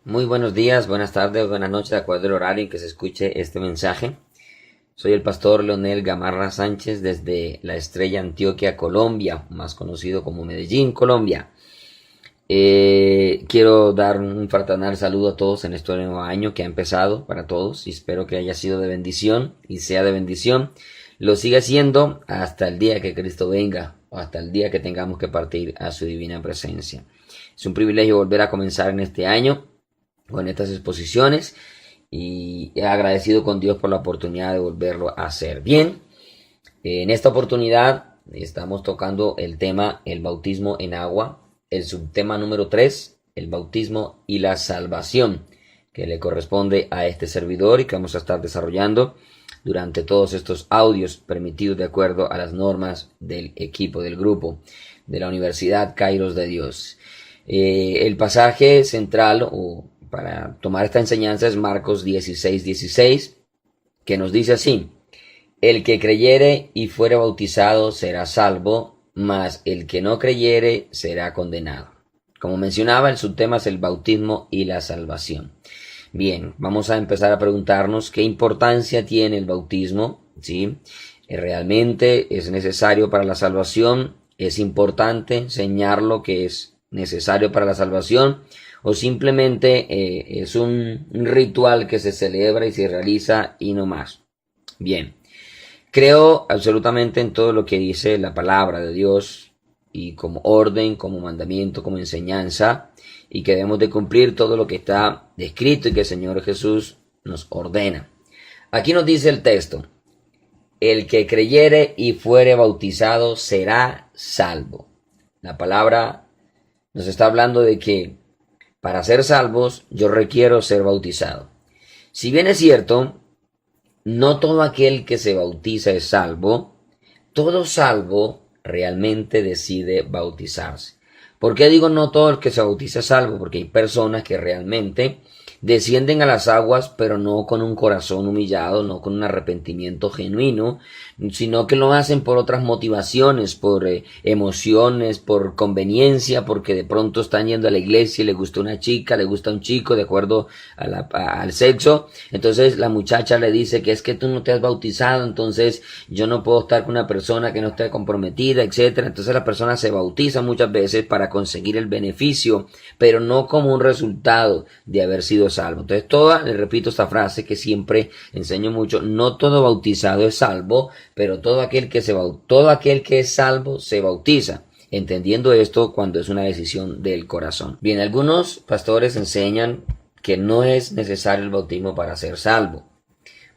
Muy buenos días, buenas tardes, buenas noches, de acuerdo al horario en que se escuche este mensaje. Soy el pastor Leonel Gamarra Sánchez desde La Estrella, Antioquia, Colombia, más conocido como Medellín, Colombia. Quiero dar un fraternal saludo a todos en este nuevo año que ha empezado para todos y espero que haya sido de bendición y sea de bendición. Lo siga siendo hasta el día que Cristo venga o hasta el día que tengamos que partir a su divina presencia. Es un privilegio volver a comenzar en este año con estas exposiciones y he agradecido con Dios por la oportunidad de volverlo a hacer. Bien, en esta oportunidad estamos tocando el tema el bautismo en agua, el subtema número 3, el bautismo y la salvación, que le corresponde a este servidor y que vamos a estar desarrollando durante todos estos audios permitidos de acuerdo a las normas del equipo, del grupo de la Universidad Kairos de Dios. El pasaje central o para tomar esta enseñanza es Marcos 16:16, que nos dice así: el que creyere y fuere bautizado será salvo, mas el que no creyere será condenado. Como mencionaba, el subtema es el bautismo y la salvación. Bien, vamos a empezar a preguntarnos qué importancia tiene el bautismo, ¿sí? ¿Realmente es necesario para la salvación? ¿Es importante enseñar lo que es necesario para la salvación? ¿O simplemente es un ritual que se celebra y se realiza y no más? Bien, creo absolutamente en todo lo que dice la palabra de Dios y como orden, como mandamiento, como enseñanza, y que debemos de cumplir todo lo que está descrito y que el Señor Jesús nos ordena. Aquí nos dice el texto: el que creyere y fuere bautizado será salvo. La palabra nos está hablando de que para ser salvos yo requiero ser bautizado. Si bien es cierto, no todo aquel que se bautiza es salvo, todo salvo realmente decide bautizarse. ¿Por qué digo no todo el que se bautiza es salvo? Porque hay personas que realmente descienden a las aguas, pero no con un corazón humillado, no con un arrepentimiento genuino, sino que lo hacen por otras motivaciones, por emociones, por conveniencia, porque de pronto están yendo a la iglesia y le gusta una chica, le gusta un chico, de acuerdo al sexo. Entonces la muchacha le dice que es que tú no te has bautizado, entonces yo no puedo estar con una persona que no esté comprometida, etcétera. Entonces la persona se bautiza muchas veces para conseguir el beneficio, pero no como un resultado de haber sido salvo. Entonces le repito esta frase que siempre enseño mucho: no todo bautizado es salvo, pero todo aquel que es salvo se bautiza. Entendiendo esto cuando es una decisión del corazón. Bien, algunos pastores enseñan que no es necesario el bautismo para ser salvo.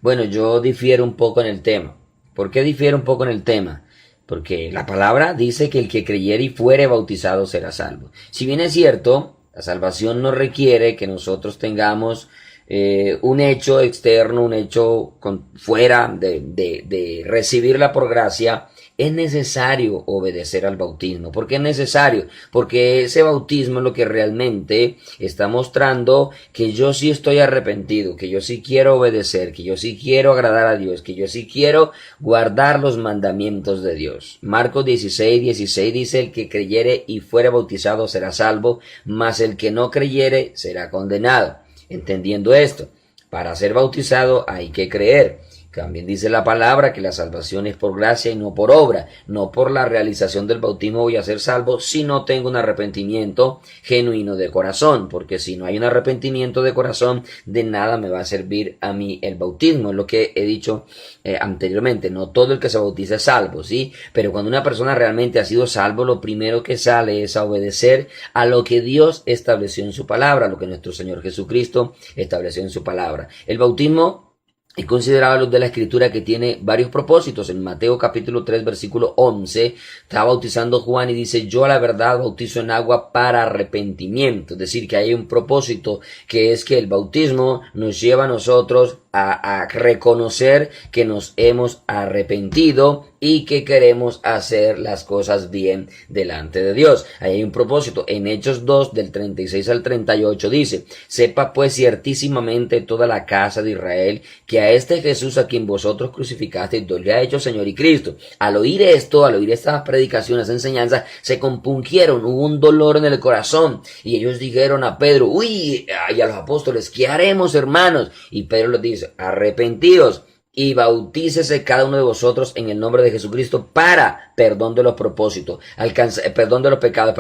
Bueno, yo difiero un poco en el tema. ¿Por qué difiero un poco en el tema? Porque la palabra dice que el que creyere y fuere bautizado será salvo. Si bien es cierto, la salvación no requiere que nosotros tengamos un hecho externo, un hecho fuera de recibirla por gracia. Es necesario obedecer al bautismo. ¿Por qué es necesario? Porque ese bautismo es lo que realmente está mostrando que yo sí estoy arrepentido, que yo sí quiero obedecer, que yo sí quiero agradar a Dios, que yo sí quiero guardar los mandamientos de Dios. Marcos 16:16 dice: el que creyere y fuere bautizado será salvo, mas el que no creyere será condenado. Entendiendo esto, para ser bautizado hay que creer. También dice la palabra que la salvación es por gracia y no por obra. No por la realización del bautismo voy a ser salvo si no tengo un arrepentimiento genuino de corazón. Porque si no hay un arrepentimiento de corazón, de nada me va a servir a mí el bautismo. Es lo que he dicho anteriormente. No todo el que se bautiza es salvo, ¿sí? Pero cuando una persona realmente ha sido salvo, lo primero que sale es a obedecer a lo que Dios estableció en su palabra, lo que nuestro Señor Jesucristo estableció en su palabra. El bautismo es considerado luz de la escritura que tiene varios propósitos. En Mateo capítulo 3 versículo 11 está bautizando Juan y dice: yo a la verdad bautizo en agua para arrepentimiento. Es decir, que hay un propósito, que es que el bautismo nos lleva a nosotros a reconocer que nos hemos arrepentido y que queremos hacer las cosas bien delante de Dios. Ahí hay un propósito. En Hechos 2, del 36 al 38 dice: sepa pues ciertísimamente toda la casa de Israel que a este Jesús a quien vosotros crucificasteis, Dios le ha hecho Señor y Cristo. Al oír esto, al oír estas predicaciones, enseñanzas, se compungieron, hubo un dolor en el corazón, y ellos dijeron a Pedro, y a los apóstoles, ¿qué haremos, hermanos? Y Pedro les dice: arrepentíos y bautícese cada uno de vosotros en el nombre de Jesucristo para perdón de los propósitos, perdón de los pecados,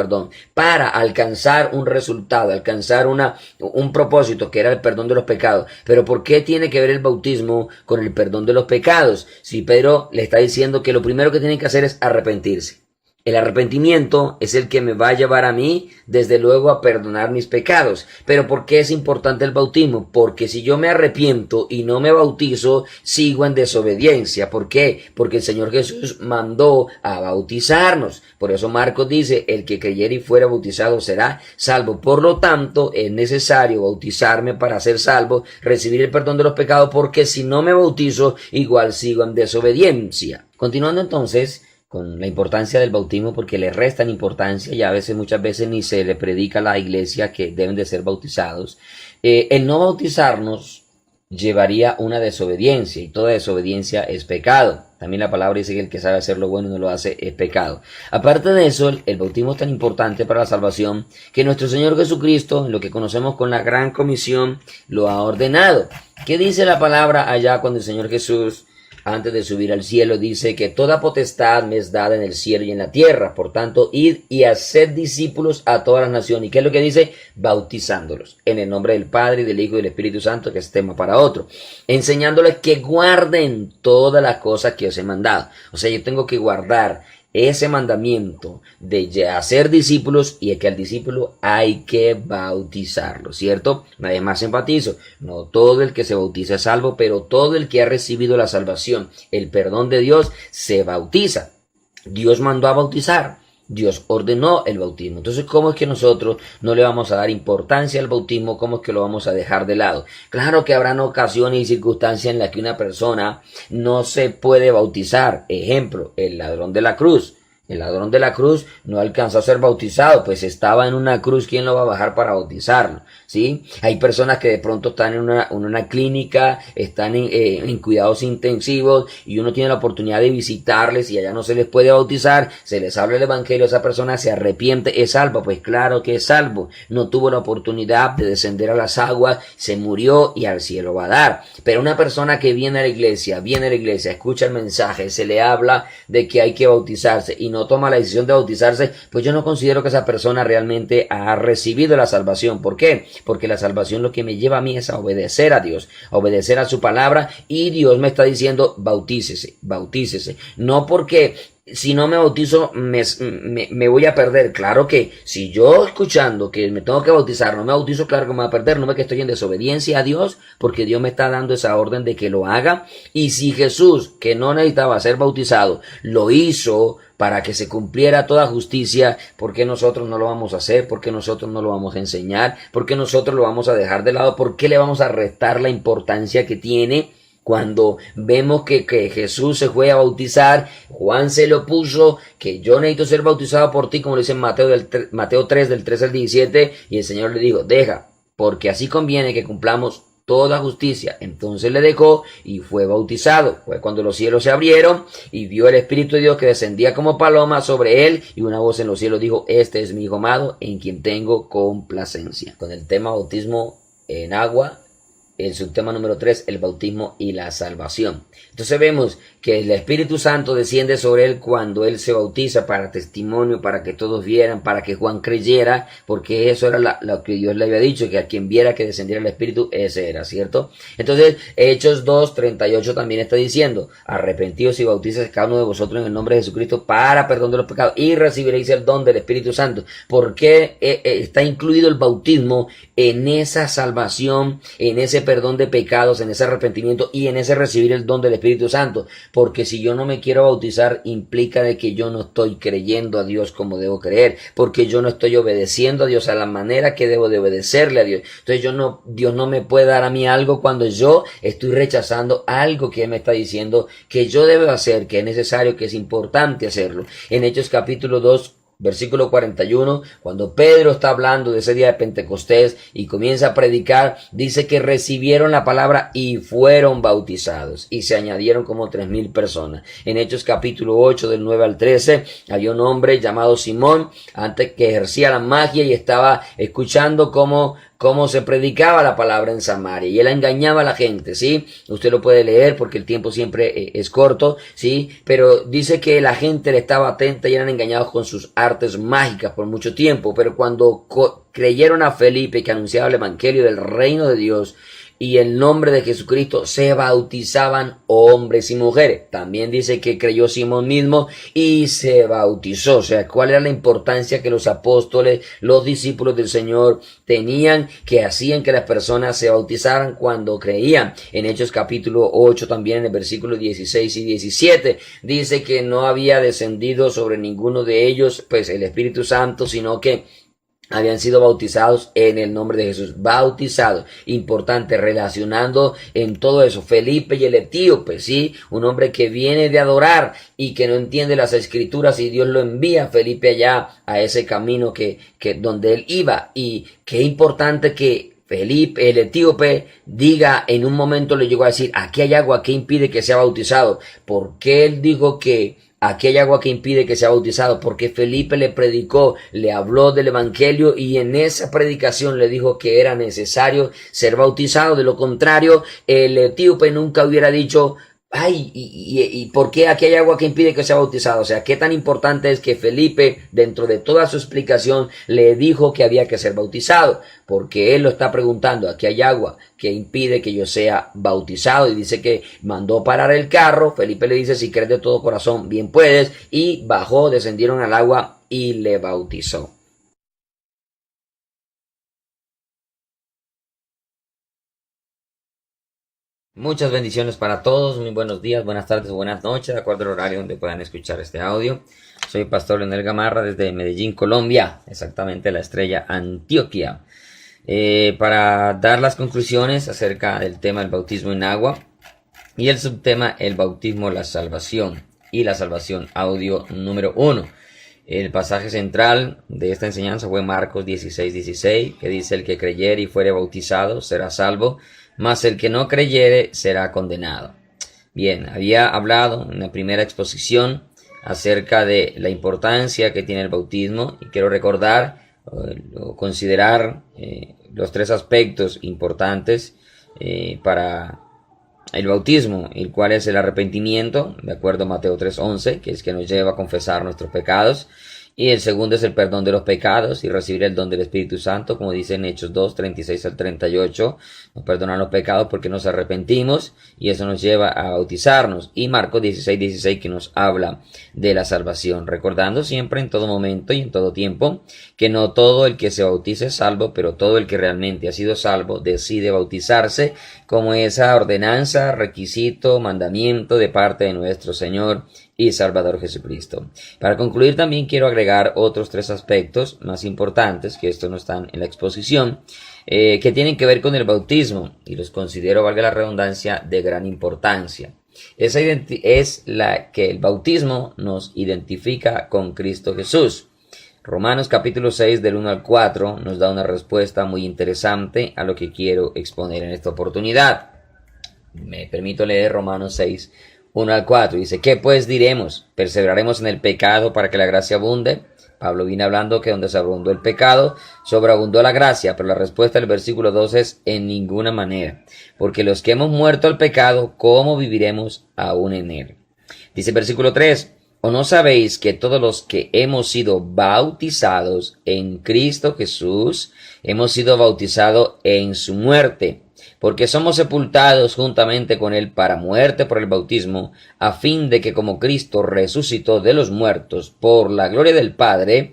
para alcanzar un resultado, alcanzar un propósito que era el perdón de los pecados. Pero ¿por qué tiene que ver el bautismo con el perdón de los pecados? Si Pedro le está diciendo que lo primero que tienen que hacer es arrepentirse. El arrepentimiento es el que me va a llevar a mí, desde luego, a perdonar mis pecados. Pero ¿por qué es importante el bautismo? Porque si yo me arrepiento y no me bautizo, sigo en desobediencia. ¿Por qué? Porque el Señor Jesús mandó a bautizarnos. Por eso Marcos dice: el que creyere y fuera bautizado será salvo. Por lo tanto, es necesario bautizarme para ser salvo, recibir el perdón de los pecados, porque si no me bautizo, igual sigo en desobediencia. Continuando entonces con la importancia del bautismo, porque le restan importancia y a veces, muchas veces, ni se le predica a la iglesia que deben de ser bautizados. El no bautizarnos llevaría una desobediencia, y toda desobediencia es pecado. También la palabra dice que el que sabe hacer lo bueno y no lo hace es pecado. Aparte de eso, el bautismo es tan importante para la salvación que nuestro Señor Jesucristo, en lo que conocemos con la gran comisión, lo ha ordenado. ¿Qué dice la palabra allá cuando el Señor Jesús, antes de subir al cielo, dice que toda potestad me es dada en el cielo y en la tierra? Por tanto, id y haced discípulos a todas las naciones? ¿Y qué es lo que dice? Bautizándolos en el nombre del Padre, y del Hijo y del Espíritu Santo, que es tema para otro. Enseñándoles que guarden todas las cosas que os he mandado. O sea, yo tengo que guardar ese mandamiento de hacer discípulos, y es que al discípulo hay que bautizarlo, ¿cierto? Además, enfatizo, no todo el que se bautiza es salvo, pero todo el que ha recibido la salvación, el perdón de Dios, se bautiza. Dios mandó a bautizar, Dios ordenó el bautismo. Entonces, ¿cómo es que nosotros no le vamos a dar importancia al bautismo? ¿Cómo es que lo vamos a dejar de lado? Claro que habrán ocasiones y circunstancias en las que una persona no se puede bautizar. Ejemplo, el ladrón de la cruz. El ladrón de la cruz no alcanzó a ser bautizado, pues estaba en una cruz. ¿Quién lo va a bajar para bautizarlo? ¿Sí? Hay personas que de pronto están en una clínica, están en cuidados intensivos, y uno tiene la oportunidad de visitarles y allá no se les puede bautizar, se les habla el evangelio, esa persona se arrepiente, ¿es salvo? Pues claro que es salvo. No tuvo la oportunidad de descender a las aguas, se murió y al cielo va a dar. Pero una persona que viene a la iglesia, escucha el mensaje, se le habla de que hay que bautizarse y no toma la decisión de bautizarse, pues yo no considero que esa persona realmente ha recibido la salvación. ¿Por qué? Porque la salvación lo que me lleva a mí es a obedecer a Dios, a obedecer a su palabra, y Dios me está diciendo: bautícese, bautícese. No porque si no me bautizo me voy a perder. Claro que si yo, escuchando que me tengo que bautizar, no me bautizo, claro que me voy a perder. No me que estoy en desobediencia a Dios, porque Dios me está dando esa orden de que lo haga. Y si Jesús, que no necesitaba ser bautizado, lo hizo para que se cumpliera toda justicia, ¿por qué nosotros no lo vamos a hacer? ¿Por qué nosotros no lo vamos a enseñar? ¿Por qué nosotros lo vamos a dejar de lado? ¿Por qué le vamos a restar la importancia que tiene? Cuando vemos que Jesús se fue a bautizar, Juan se lo puso, que yo necesito ser bautizado por ti, como lo dice en Mateo 3, del 3 al 17, y el Señor le dijo: deja, porque así conviene que cumplamos toda justicia. Entonces le dejó y fue bautizado. Fue cuando los cielos se abrieron y vio el Espíritu de Dios que descendía como paloma sobre él, y una voz en los cielos dijo: este es mi Hijo amado, en quien tengo complacencia. Con el tema bautismo en agua, el subtema número 3, el bautismo y la salvación. Entonces vemos que el Espíritu Santo desciende sobre él cuando él se bautiza, para testimonio, para que todos vieran, para que Juan creyera, porque eso era lo que Dios le había dicho, que a quien viera que descendiera el Espíritu, ese era, ¿cierto? Entonces, Hechos 2:38 también está diciendo: arrepentíos y bautícese cada uno de vosotros en el nombre de Jesucristo para perdón de los pecados, y recibiréis el don del Espíritu Santo. ¿Por qué está incluido el bautismo en esa salvación, en ese perdón de pecados, en ese arrepentimiento y en ese recibir el don del Espíritu Santo. Porque si yo no me quiero bautizar, implica de que yo no estoy creyendo a Dios como debo creer, porque yo no estoy obedeciendo a Dios a la manera que debo de obedecerle a Dios. Entonces Dios no me puede dar a mí algo cuando yo estoy rechazando algo que Él me está diciendo que yo debo hacer, que es necesario, que es importante hacerlo. En Hechos capítulo 2, versículo 41, cuando Pedro está hablando de ese día de Pentecostés y comienza a predicar, dice que recibieron la palabra y fueron bautizados, y se añadieron como 3,000 personas. En Hechos capítulo 8, del 9 al 13, había un hombre llamado Simón, antes que ejercía la magia y estaba escuchando cómo se predicaba la palabra en Samaria, y él engañaba a la gente, ¿sí? Usted lo puede leer porque el tiempo siempre es corto, ¿sí? Pero dice que la gente le estaba atenta y eran engañados con sus artes mágicas por mucho tiempo, pero cuando creyeron a Felipe, que anunciaba el evangelio del reino de Dios y el nombre de Jesucristo, se bautizaban hombres y mujeres. También dice que creyó Simón mismo y se bautizó. O sea, ¿cuál era la importancia que los apóstoles, los discípulos del Señor tenían, que hacían que las personas se bautizaran cuando creían? En Hechos capítulo 8, también en el versículo 16 y 17, dice que no había descendido sobre ninguno de ellos pues el Espíritu Santo, sino que habían sido bautizados en el nombre de Jesús. Bautizados, importante, relacionando en todo eso. Felipe y el etíope, sí, un hombre que viene de adorar y que no entiende las escrituras, y Dios lo envía a Felipe allá a ese camino que donde él iba. Y qué importante que Felipe, el etíope, diga, en un momento le llegó a decir, aquí hay agua, ¿qué impide que sea bautizado? ¿Por qué él dijo que aquí hay agua que impide que sea bautizado? Porque Felipe le predicó, le habló del evangelio, y en esa predicación le dijo que era necesario ser bautizado. De lo contrario, el etíope nunca hubiera dicho, ay, ¿y por qué aquí hay agua que impide que sea bautizado? O sea, qué tan importante es que Felipe, dentro de toda su explicación, le dijo que había que ser bautizado, porque él lo está preguntando, aquí hay agua que impide que yo sea bautizado, y dice que mandó parar el carro. Felipe le dice, si crees de todo corazón, bien puedes, y bajó, descendieron al agua y le bautizó. Muchas bendiciones para todos, muy buenos días, buenas tardes o buenas noches, de acuerdo al horario donde puedan escuchar este audio. Soy Pastor Leonel Gamarra desde Medellín, Colombia, exactamente la Estrella, Antioquia, para dar las conclusiones acerca del tema del bautismo en agua y el subtema el bautismo, la salvación, y la salvación, audio número 1. El pasaje central de esta enseñanza fue Marcos 16:16, que dice, el que creyere y fuere bautizado será salvo, mas el que no creyere será condenado. Bien, había hablado en la primera exposición acerca de la importancia que tiene el bautismo, y quiero recordar o considerar los 3 aspectos importantes para el bautismo, el cual es el arrepentimiento, de acuerdo a Mateo 3:11, que es que nos lleva a confesar nuestros pecados. Y el segundo es el perdón de los pecados y recibir el don del Espíritu Santo, como dice en Hechos 2:36 al 38. Nos perdonan los pecados porque nos arrepentimos, y eso nos lleva a bautizarnos. Y Marcos 16:16, que nos habla de la salvación, recordando siempre, en todo momento y en todo tiempo, que no todo el que se bautice es salvo, pero todo el que realmente ha sido salvo decide bautizarse como esa ordenanza, requisito, mandamiento de parte de nuestro Señor y Salvador Jesucristo. Para concluir, también quiero agregar otros 3 aspectos más importantes, que estos no están en la exposición, que tienen que ver con el bautismo, y los considero, valga la redundancia, de gran importancia. Esa es la que el bautismo nos identifica con Cristo Jesús. Romanos capítulo 6, del 1 al 4, nos da una respuesta muy interesante a lo que quiero exponer en esta oportunidad. Me permito leer Romanos 6, 1 al 4. Dice, ¿qué pues diremos? ¿Perseveraremos en el pecado para que la gracia abunde? Pablo viene hablando que donde se abundó el pecado, sobreabundó la gracia, pero la respuesta del versículo 2 es, en ninguna manera. Porque los que hemos muerto al pecado, ¿cómo viviremos aún en él? Dice el versículo 3, ¿o no sabéis que todos los que hemos sido bautizados en Cristo Jesús, hemos sido bautizados en su muerte? Porque somos sepultados juntamente con él para muerte por el bautismo, a fin de que como Cristo resucitó de los muertos por la gloria del Padre,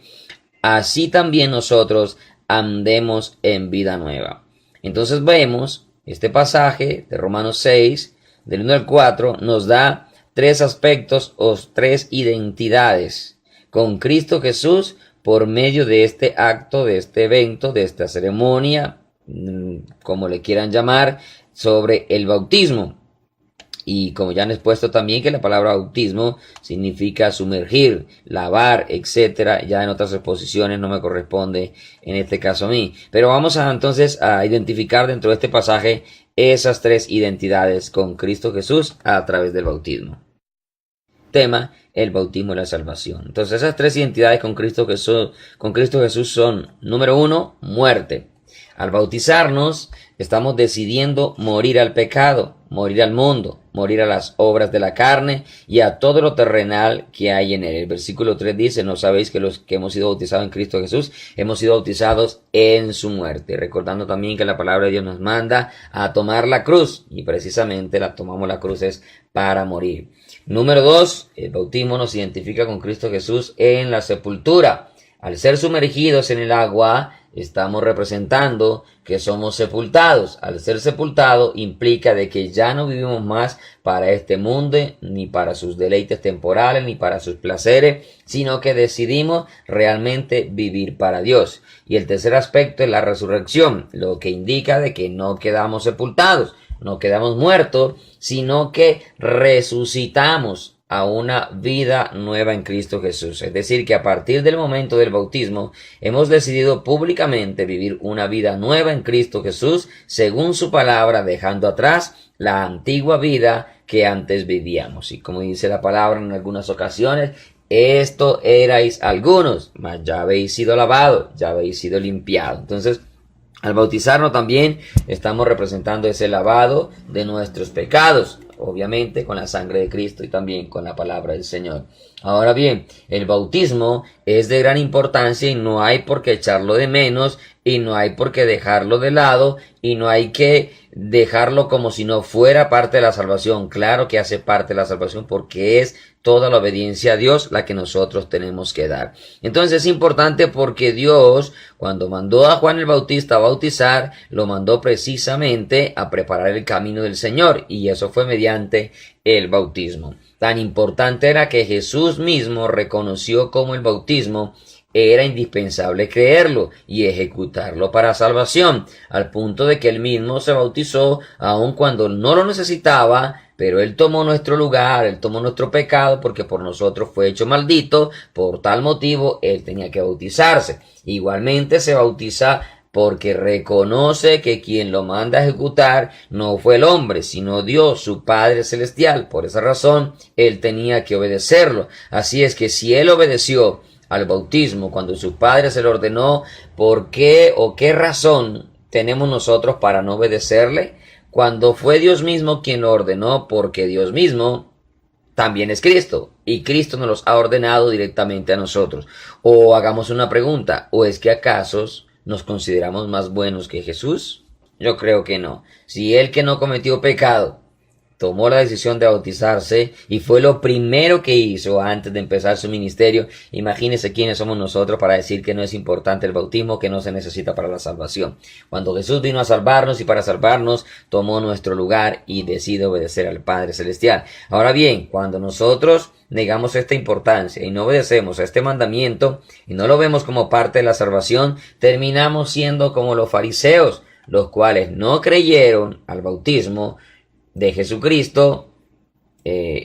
así también nosotros andemos en vida nueva. Entonces vemos Este pasaje de Romanos 6, del 1 al 4, nos da tres aspectos o tres identidades con Cristo Jesús por medio de este acto, de este evento, de esta ceremonia, como le quieran llamar, sobre el bautismo. Y como ya han expuesto también que la palabra bautismo significa sumergir, lavar, etcétera. Ya en otras exposiciones no me corresponde en este caso a mí. Pero vamos entonces a identificar dentro de este pasaje esas tres identidades con Cristo Jesús a través del bautismo. Tema: el bautismo y la salvación. Entonces esas tres identidades con Cristo Jesús son: número 1, muerte. Al bautizarnos estamos decidiendo morir al pecado, morir al mundo, morir a las obras de la carne y a todo lo terrenal que hay en él. El versículo 3 dice: ¿no sabéis que los que hemos sido bautizados en Cristo Jesús hemos sido bautizados en su muerte? Recordando también que la palabra de Dios nos manda a tomar la cruz, y precisamente tomamos la cruz es para morir. Número 2, el bautismo nos identifica con Cristo Jesús en la sepultura. Al ser sumergidos en el agua, estamos representando que somos sepultados. Al ser sepultado implica de que ya no vivimos más para este mundo, ni para sus deleites temporales, ni para sus placeres, sino que decidimos realmente vivir para Dios. Y el tercer aspecto es la resurrección, lo que indica de que no quedamos sepultados, no quedamos muertos, sino que resucitamos a una vida nueva en Cristo Jesús. Es decir, que a partir del momento del bautismo hemos decidido públicamente vivir una vida nueva en Cristo Jesús según su palabra, dejando atrás la antigua vida que antes vivíamos. Y como dice la palabra en algunas ocasiones: esto erais algunos, mas ya habéis sido lavados, ya habéis sido limpiados. Entonces, al bautizarnos también estamos representando ese lavado de nuestros pecados, obviamente con la sangre de Cristo y también con la palabra del Señor. Ahora bien, el bautismo es de gran importancia y no hay por qué echarlo de menos, y no hay por qué dejarlo de lado, y no hay que dejarlo como si no fuera parte de la salvación. Claro que hace parte de la salvación, porque es toda la obediencia a Dios la que nosotros tenemos que dar. Entonces es importante porque Dios, cuando mandó a Juan el Bautista a bautizar, lo mandó precisamente a preparar el camino del Señor, y eso fue mediante el bautismo. Tan importante era que Jesús mismo reconoció como el bautismo era indispensable creerlo y ejecutarlo para salvación, al punto de que él mismo se bautizó aun cuando no lo necesitaba, pero él tomó nuestro lugar, él tomó nuestro pecado, porque por nosotros fue hecho maldito. Por tal motivo él tenía que bautizarse. Igualmente se bautiza porque reconoce que quien lo manda a ejecutar no fue el hombre, sino Dios, su Padre Celestial. Por esa razón él tenía que obedecerlo. Así es que si él obedeció al bautismo cuando su Padre se lo ordenó, ¿por qué o qué razón tenemos nosotros para no obedecerle? Cuando fue Dios mismo quien lo ordenó, porque Dios mismo también es Cristo, y Cristo nos los ha ordenado directamente a nosotros. O hagamos una pregunta: ¿o es que acaso nos consideramos más buenos que Jesús? Yo creo que no. Si él, que no cometió pecado, tomó la decisión de bautizarse y fue lo primero que hizo antes de empezar su ministerio, imagínense quiénes somos nosotros para decir que no es importante el bautismo, que no se necesita para la salvación. Cuando Jesús vino a salvarnos, y para salvarnos tomó nuestro lugar y decide obedecer al Padre Celestial. Ahora bien, cuando nosotros negamos esta importancia y no obedecemos a este mandamiento y no lo vemos como parte de la salvación, terminamos siendo como los fariseos, los cuales no creyeron al bautismo de Jesucristo,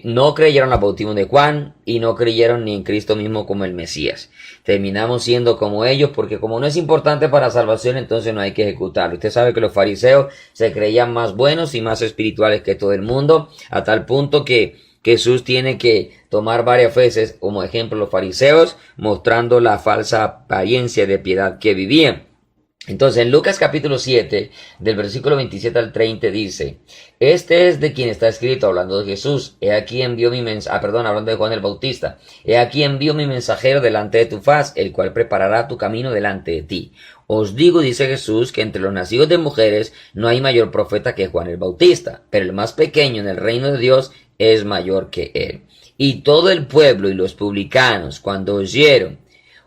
no creyeron al bautismo de Juan y no creyeron ni en Cristo mismo como el Mesías. Terminamos siendo como ellos, porque como no es importante para la salvación, entonces no hay que ejecutarlo. Usted sabe que los fariseos se creían más buenos y más espirituales que todo el mundo, a tal punto que Jesús tiene que tomar varias veces como ejemplo los fariseos, mostrando la falsa apariencia de piedad que vivían. Entonces, en Lucas capítulo 7, del versículo 27 al 30 dice: este es de quien está escrito, hablando de Jesús: he aquí envió hablando de Juan el Bautista: he aquí envío mi mensajero delante de tu faz, el cual preparará tu camino delante de ti. Os digo, dice Jesús, que entre los nacidos de mujeres no hay mayor profeta que Juan el Bautista, pero el más pequeño en el reino de Dios es mayor que él. Y todo el pueblo y los publicanos, cuando oyeron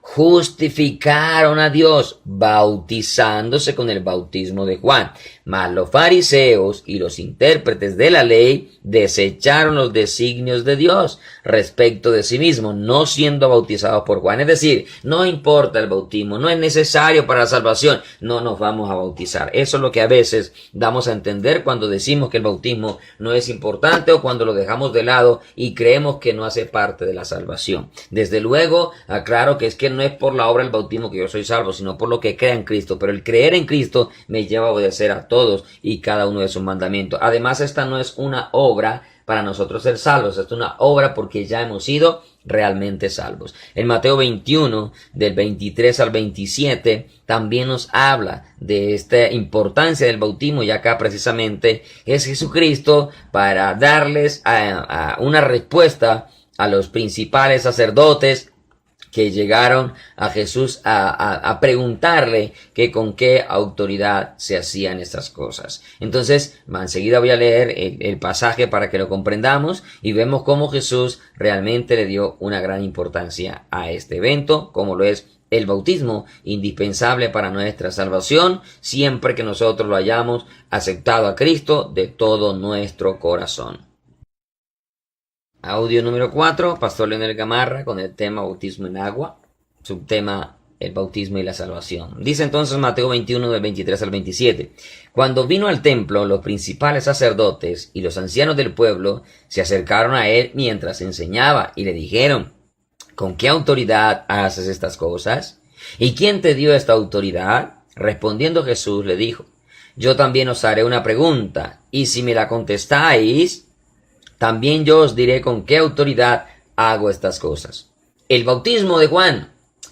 justificaron a Dios bautizándose con el bautismo de Juan. Mas los fariseos y los intérpretes de la ley desecharon los designios de Dios respecto de sí mismos, no siendo bautizados por Juan. Es decir, no importa el bautismo, no es necesario para la salvación, no nos vamos a bautizar. Eso es lo que a veces damos a entender cuando decimos que el bautismo no es importante o cuando lo dejamos de lado y creemos que no hace parte de la salvación. Desde luego, aclaro que es que no es por la obra del bautismo que yo soy salvo, sino por lo que crea en Cristo. Pero el creer en Cristo me lleva a obedecer a todos y cada uno de sus mandamientos. Además, esta no es una obra para nosotros ser salvos, esta es una obra porque ya hemos sido realmente salvos. En Mateo 21, del 23 al 27, también nos habla de esta importancia del bautismo, y acá precisamente es Jesucristo para darles una respuesta a los principales sacerdotes que llegaron a Jesús a preguntarle que con qué autoridad se hacían estas cosas. Entonces, enseguida voy a leer el pasaje para que lo comprendamos y vemos cómo Jesús realmente le dio una gran importancia a este evento, como lo es el bautismo, indispensable para nuestra salvación, siempre que nosotros lo hayamos aceptado a Cristo de todo nuestro corazón. Audio número 4, Pastor Leonel Gamarra con el tema bautismo en agua, subtema el bautismo y la salvación. Dice entonces Mateo 21 del 23 al 27. Cuando vino al templo, los principales sacerdotes y los ancianos del pueblo se acercaron a él mientras enseñaba y le dijeron: ¿con qué autoridad haces estas cosas? ¿Y quién te dio esta autoridad? Respondiendo Jesús le dijo: yo también os haré una pregunta, y si me la contestáis, también yo os diré con qué autoridad hago estas cosas. El bautismo de Juan,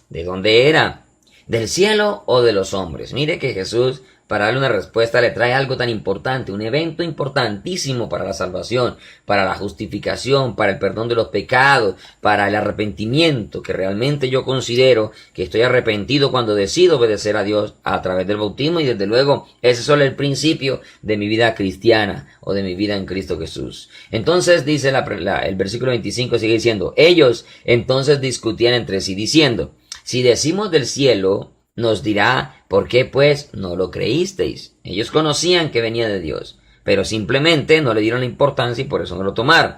¿de dónde era? ¿Del cielo o de los hombres? Mire que Jesús, para darle una respuesta, le trae algo tan importante, un evento importantísimo para la salvación, para la justificación, para el perdón de los pecados, para el arrepentimiento, que realmente yo considero que estoy arrepentido cuando decido obedecer a Dios a través del bautismo, y desde luego ese es solo el principio de mi vida cristiana o de mi vida en Cristo Jesús. Entonces dice el versículo 25, sigue diciendo: ellos entonces discutían entre sí diciendo: si decimos del cielo, nos dirá, ¿por qué pues no lo creísteis? Ellos conocían que venía de Dios, pero simplemente no le dieron la importancia y por eso no lo tomaron.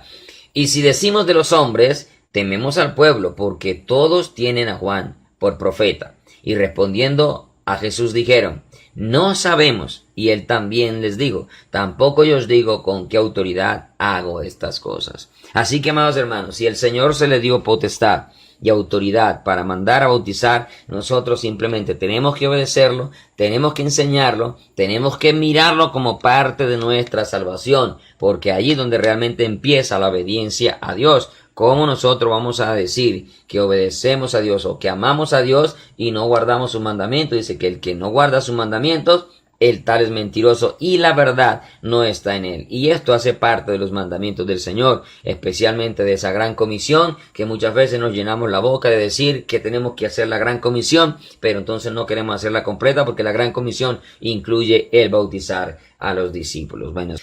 Y si decimos de los hombres, tememos al pueblo, porque todos tienen a Juan por profeta. Y respondiendo a Jesús dijeron: no sabemos. Y él también les dijo: tampoco yo os digo con qué autoridad hago estas cosas. Así que, amados hermanos, si el Señor se le dio potestad y autoridad para mandar a bautizar, nosotros simplemente tenemos que obedecerlo, tenemos que enseñarlo, tenemos que mirarlo como parte de nuestra salvación, porque allí es donde realmente empieza la obediencia a Dios. ¿Cómo nosotros vamos a decir que obedecemos a Dios o que amamos a Dios y no guardamos sus mandamientos? Dice que el que no guarda sus mandamientos, el tal es mentiroso y la verdad no está en él. Y esto hace parte de los mandamientos del Señor, especialmente de esa gran comisión, que muchas veces nos llenamos la boca de decir que tenemos que hacer la gran comisión, pero entonces no queremos hacerla completa, porque la gran comisión incluye el bautizar a los discípulos. Bueno,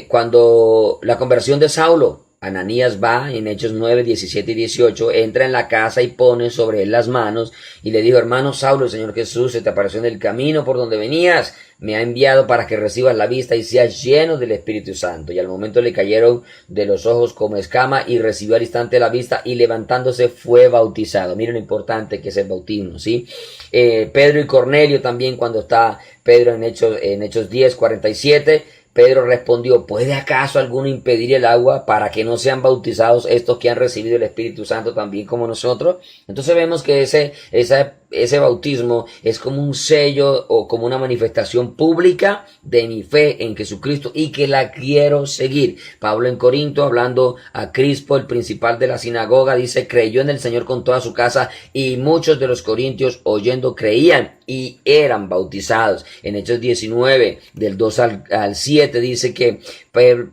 cuando la conversión de Saulo, Ananías va en Hechos 9, 17 y 18, entra en la casa y pone sobre él las manos y le dijo: hermano Saulo, el Señor Jesús se te apareció en el camino por donde venías, me ha enviado para que recibas la vista y seas lleno del Espíritu Santo. Y al momento le cayeron de los ojos como escama y recibió al instante la vista y levantándose fue bautizado. Miren lo importante que es el bautismo, ¿sí? Pedro y Cornelio también, cuando está Pedro en Hechos 10, 47, Pedro respondió: ¿puede acaso alguno impedir el agua para que no sean bautizados estos que han recibido el Espíritu Santo también como nosotros? Entonces vemos que ese bautismo es como un sello o como una manifestación pública de mi fe en Jesucristo y que la quiero seguir. Pablo en Corinto, hablando a Crispo, el principal de la sinagoga, dice: creyó en el Señor con toda su casa, y muchos de los corintios oyendo creían y eran bautizados. En Hechos 19, del 2 al 7, dice que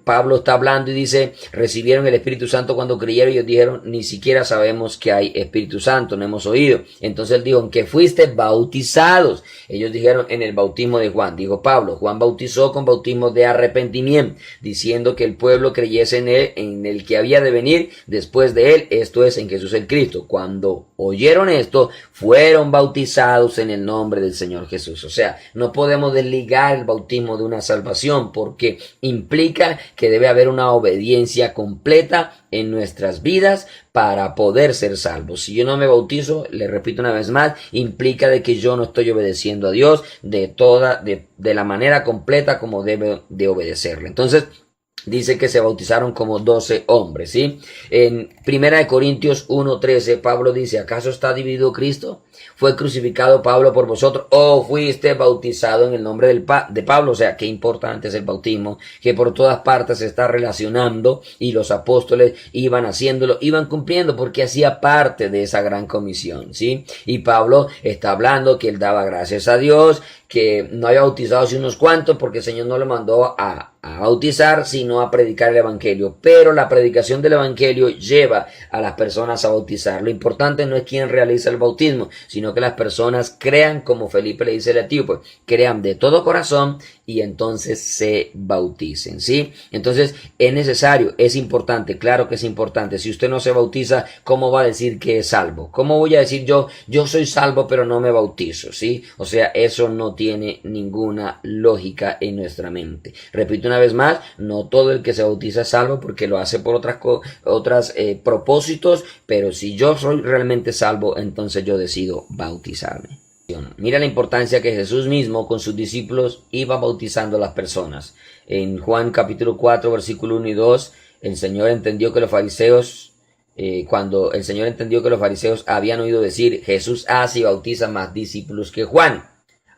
Pablo está hablando y dice: recibieron el Espíritu Santo cuando creyeron, y ellos dijeron: ni siquiera sabemos que hay Espíritu Santo, no hemos oído. Entonces él dijo: ¿en qué fuiste bautizados? Ellos dijeron: en el bautismo de Juan. Dijo Pablo: Juan bautizó con bautismo de arrepentimiento, diciendo que el pueblo creyese en él, en el que había de venir después de él, esto es, en Jesús el Cristo. Cuando oyeron esto, fueron bautizados en el nombre del Señor Jesús. O sea, no podemos desligar el bautismo de una salvación porque implica que debe haber una obediencia completa en nuestras vidas para poder ser salvos. Si yo no me bautizo, le repito una vez más, implica de que yo no estoy obedeciendo a Dios de la manera completa como debe de obedecerle. Entonces, dice que se bautizaron como 12 hombres, ¿sí? En 1 Corintios 1:13, Pablo dice, ¿acaso está dividido Cristo? ¿Fue crucificado Pablo por vosotros? ¿O fuiste bautizado en el nombre de Pablo? O sea, qué importante es el bautismo, que por todas partes se está relacionando y los apóstoles iban haciéndolo, iban cumpliendo porque hacía parte de esa gran comisión, ¿sí? Y Pablo está hablando que él daba gracias a Dios, que no había bautizado sino unos cuantos porque el Señor no le mandó a bautizar, sino a predicar el evangelio. Pero la predicación del evangelio lleva a las personas a bautizar. Lo importante no es quién realiza el bautismo, sino que las personas crean, como Felipe le dice al etíope, crean de todo corazón y entonces se bauticen, ¿sí? Entonces es necesario, es importante, claro que es importante. Si usted no se bautiza, ¿cómo va a decir que es salvo? ¿Cómo voy a decir yo soy salvo pero no me bautizo? ¿Sí? O sea, eso no tiene ninguna lógica en nuestra mente. Repito una vez más, no todo el que se bautiza es salvo porque lo hace por otras propósitos, pero si yo soy realmente salvo, entonces yo decido bautizarme. Mira la importancia que Jesús mismo con sus discípulos iba bautizando a las personas. En Juan capítulo 4, versículo 1 y 2, el Señor entendió que los fariseos, cuando el Señor entendió que los fariseos habían oído decir, Jesús hace y bautiza más discípulos que Juan,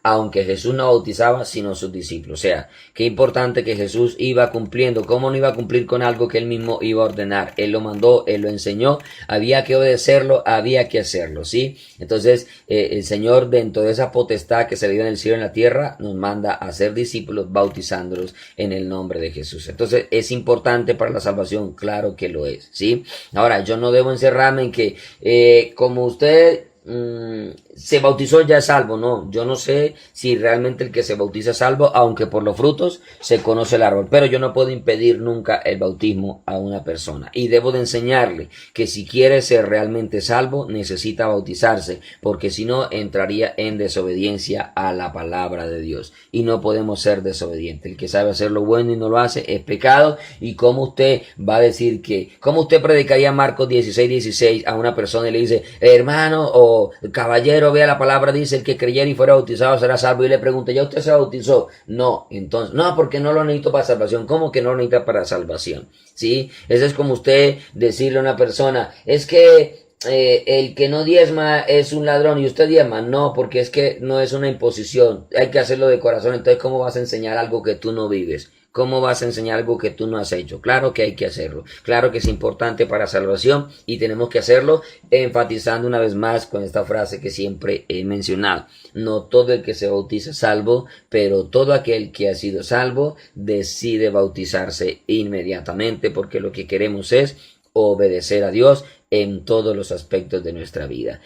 aunque Jesús no bautizaba sino sus discípulos. O sea, qué importante que Jesús iba cumpliendo. ¿Cómo no iba a cumplir con algo que él mismo iba a ordenar? Él lo mandó, él lo enseñó, había que obedecerlo, había que hacerlo, ¿sí? Entonces, el Señor, dentro de esa potestad que se le dio en el cielo y en la tierra, nos manda a ser discípulos bautizándolos en el nombre de Jesús. Entonces, ¿es importante para la salvación? Claro que lo es, ¿sí? Ahora, yo no debo encerrarme en que, como usted se bautizó ya es salvo. No, yo no sé si realmente el que se bautiza es salvo, aunque por los frutos se conoce el árbol, pero yo no puedo impedir nunca el bautismo a una persona y debo de enseñarle que si quiere ser realmente salvo necesita bautizarse, porque si no entraría en desobediencia a la palabra de Dios y no podemos ser desobedientes. El que sabe hacer lo bueno y no lo hace es pecado. Y cómo usted va a decir cómo usted predicaría Marcos 16:16 a una persona y le dice, hermano o caballero, vea la palabra, dice, el que creyera y fuera bautizado será salvo, y le pregunta, ¿ya usted se bautizó? No, entonces, no, porque no lo necesito para salvación. ¿Cómo que no lo necesita para salvación? ¿Sí? Eso es como usted decirle a una persona, es que el que no diezma es un ladrón y usted diezma. No, porque es que no es una imposición, hay que hacerlo de corazón. Entonces, ¿cómo vas a enseñar algo que tú no vives? ¿Cómo vas a enseñar algo que tú no has hecho? Claro que hay que hacerlo. Claro que es importante para salvación y tenemos que hacerlo enfatizando una vez más con esta frase que siempre he mencionado. No todo el que se bautiza es salvo, pero todo aquel que ha sido salvo decide bautizarse inmediatamente porque lo que queremos es obedecer a Dios en todos los aspectos de nuestra vida.